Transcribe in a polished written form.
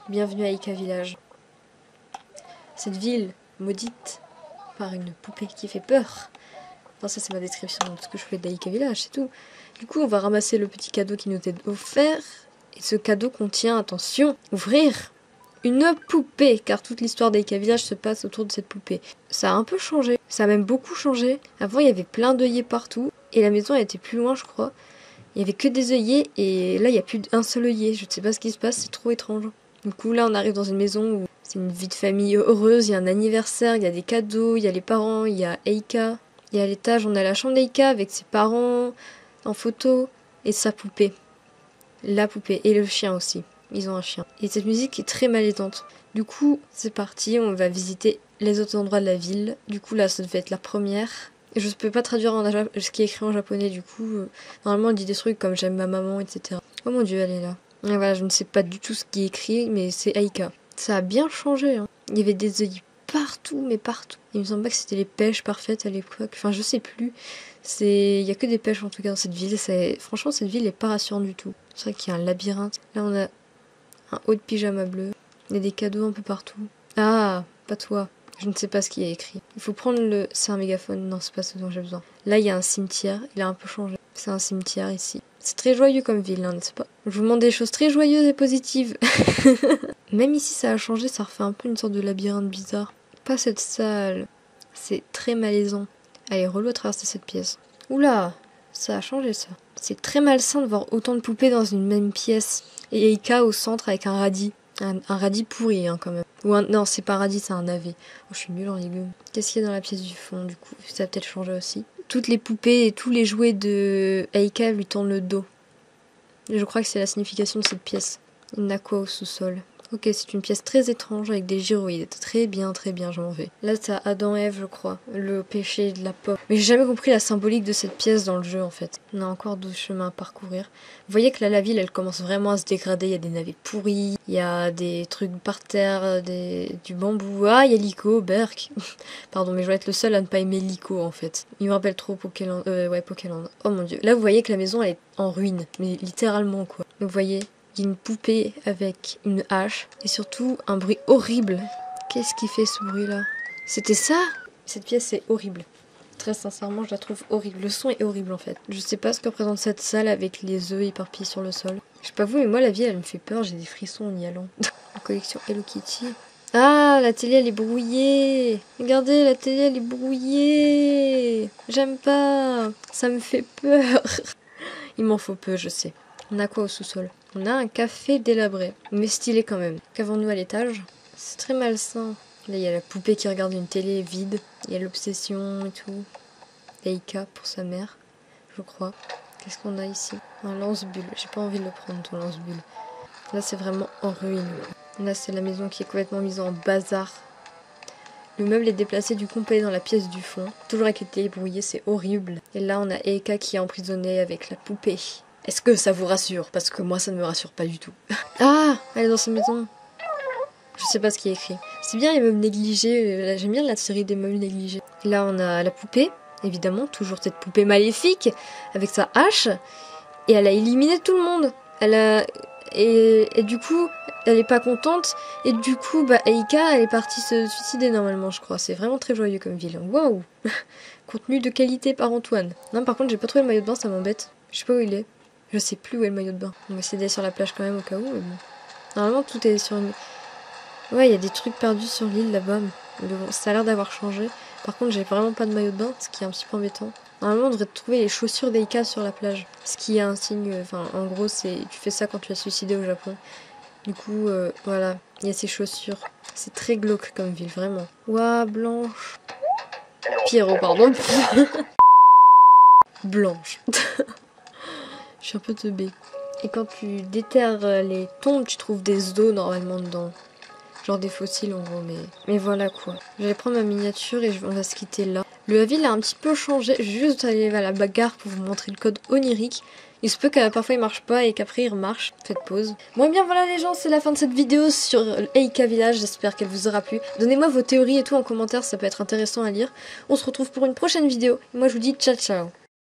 Bienvenue à Eika Village. Cette ville maudite par une poupée qui fait peur. Enfin, ça c'est ma description de ce que je fais d'Eika Village, c'est tout. Du coup, on va ramasser le petit cadeau qui nous est offert. Et ce cadeau contient, attention, ouvrir une poupée, car toute l'histoire d'Eika Village se passe autour de cette poupée. Ça a un peu changé, ça a même beaucoup changé. Avant, il y avait plein d'œillets partout, et la maison elle était plus loin, je crois. Il y avait que des œillets, et là, il n'y a plus d'un seul œillet. Je ne sais pas ce qui se passe, c'est trop étrange. Du coup, là, on arrive dans une maison où c'est une vie de famille heureuse, il y a un anniversaire, il y a des cadeaux, il y a les parents, il y a Eika. Et à l'étage, on a la chambre d'Eika avec ses parents en photo, et sa poupée. La poupée, et le chien aussi. Ils ont un chien. Et cette musique est très malaisante. Du coup, c'est parti, on va visiter les autres endroits de la ville. Du coup, là, ça devait être la première. Et je ne peux pas traduire ce qui est écrit en japonais, du coup. Normalement, on dit des trucs comme j'aime ma maman, etc. Oh mon dieu, elle est là. Et voilà, je ne sais pas du tout ce qui est écrit, mais c'est Eika. Ça a bien changé, hein. Il y avait des œillets partout, mais partout. Il me semble pas que c'était les pêches parfaites à l'époque. Enfin, je sais plus. Il y a que des pêches en tout cas dans cette ville. Franchement, cette ville est pas rassurante du tout. C'est vrai qu'il y a un labyrinthe. Là, on a un haut de pyjama bleu. Il y a des cadeaux un peu partout. Ah, pas toi. Je ne sais pas ce qu'il y a écrit. Il faut prendre le... C'est un mégaphone. Non, c'est pas ce dont j'ai besoin. Là, il y a un cimetière. Il a un peu changé. C'est un cimetière ici. C'est très joyeux comme ville, hein, n'est-ce pas? Je vous demande des choses très joyeuses et positives. Même ici, ça a changé. Ça refait un peu une sorte de labyrinthe bizarre. Pas cette salle. C'est très malaisant. Allez, relou à traverser cette pièce. Oula, ça a changé ça. C'est très malsain de voir autant de poupées dans une même pièce. Et Eika au centre avec un radis. Un radis pourri, hein, quand même. Non, c'est pas un radis, c'est un navet. Oh, je suis nulle en légumes. Qu'est-ce qu'il y a dans la pièce du fond, du coup? Ça a peut-être changé aussi. Toutes les poupées et tous les jouets de Eika lui tournent le dos. Et je crois que c'est la signification de cette pièce. Il n'a quoi au sous-sol? Ok, c'est une pièce très étrange avec des gyroïdes. Très bien, je m'en vais. Là, c'est Adam et Ève, je crois. Le péché de la pomme. Mais j'ai jamais compris la symbolique de cette pièce dans le jeu, en fait. On a encore 12 chemins à parcourir. Vous voyez que là, la ville, elle commence vraiment à se dégrader. Il y a des navets pourris. Il y a des trucs par terre, du bambou. Ah, il y a Lico, Berk. Pardon, mais je vais être le seul à ne pas aimer Lico, en fait. Il me rappelle trop Pokéland. Pokéland. Oh mon dieu. Là, vous voyez que la maison, elle est en ruine. Mais littéralement, quoi. Donc, vous voyez... Il y a une poupée avec une hache et surtout un bruit horrible. Qu'est-ce qui fait ce bruit-là? C'était ça? Cette pièce est horrible. Très sincèrement, je la trouve horrible. Le son est horrible en fait. Je sais pas ce que représente cette salle avec les œufs éparpillés sur le sol. Je sais pas vous, mais moi la vie elle me fait peur. J'ai des frissons en y allant. La collection Hello Kitty. Ah, la télé elle est brouillée. Regardez, la télé elle est brouillée. J'aime pas. Ça me fait peur. Il m'en faut peu, je sais. On a quoi au sous-sol? On a un café délabré, mais stylé quand même. Qu'avons-nous à l'étage? C'est très malsain. Là, il y a la poupée qui regarde une télé vide. Il y a l'obsession et tout. Eika pour sa mère, je crois. Qu'est-ce qu'on a ici? Un lance-bulle. J'ai pas envie de le prendre, ton lance-bulle. Là, c'est vraiment en ruine. Là, c'est la maison qui est complètement mise en bazar. Le meuble est déplacé du complet dans la pièce du fond. Toujours avec les télé brouillées, c'est horrible. Et là, on a Eika qui est emprisonnée avec la poupée. Est-ce que ça vous rassure? Parce que moi, ça ne me rassure pas du tout. Ah, elle est dans sa maison. Je sais pas ce qui est écrit. C'est bien les meubles négligés. J'aime bien la série des meubles négligés. Là, on a la poupée, évidemment. Toujours cette poupée maléfique, avec sa hache. Et elle a éliminé tout le monde. Et du coup, elle est pas contente. Et du coup, Eika, elle est partie se suicider normalement, je crois. C'est vraiment très joyeux comme ville. Waouh. Contenu de qualité par Antoine. Non, par contre, j'ai pas trouvé le maillot de bain, ça m'embête. Je sais pas où il est. Je sais plus où est le maillot de bain. On va essayer d'aller sur la plage quand même au cas où. Mais bon. Normalement, tout est sur une... Ouais, il y a des trucs perdus sur l'île là-bas. Mais bon, ça a l'air d'avoir changé. Par contre, j'ai vraiment pas de maillot de bain, ce qui est un petit peu embêtant. Normalement, on devrait trouver les chaussures d'Eika sur la plage. Ce qui est un signe... Enfin, en gros, tu fais ça quand tu as suicidé au Japon. Du coup, voilà. Il y a ces chaussures. C'est très glauque comme ville, vraiment. Ouah, Blanche. Pierrot, pardon. Blanche. Je suis un peu teubée. Et quand tu déterres les tombes, tu trouves des os normalement dedans. Genre des fossiles en gros, mais voilà quoi. Je vais prendre ma miniature et on va se quitter là. La ville a un petit peu changé. Je vais juste aller à la bagarre pour vous montrer le code onirique. Il se peut que parfois il marche pas et qu'après il remarche. Faites pause. Bon et bien voilà les gens, c'est la fin de cette vidéo sur Eika Village. J'espère qu'elle vous aura plu. Donnez-moi vos théories et tout en commentaire, ça peut être intéressant à lire. On se retrouve pour une prochaine vidéo. Moi je vous dis ciao ciao.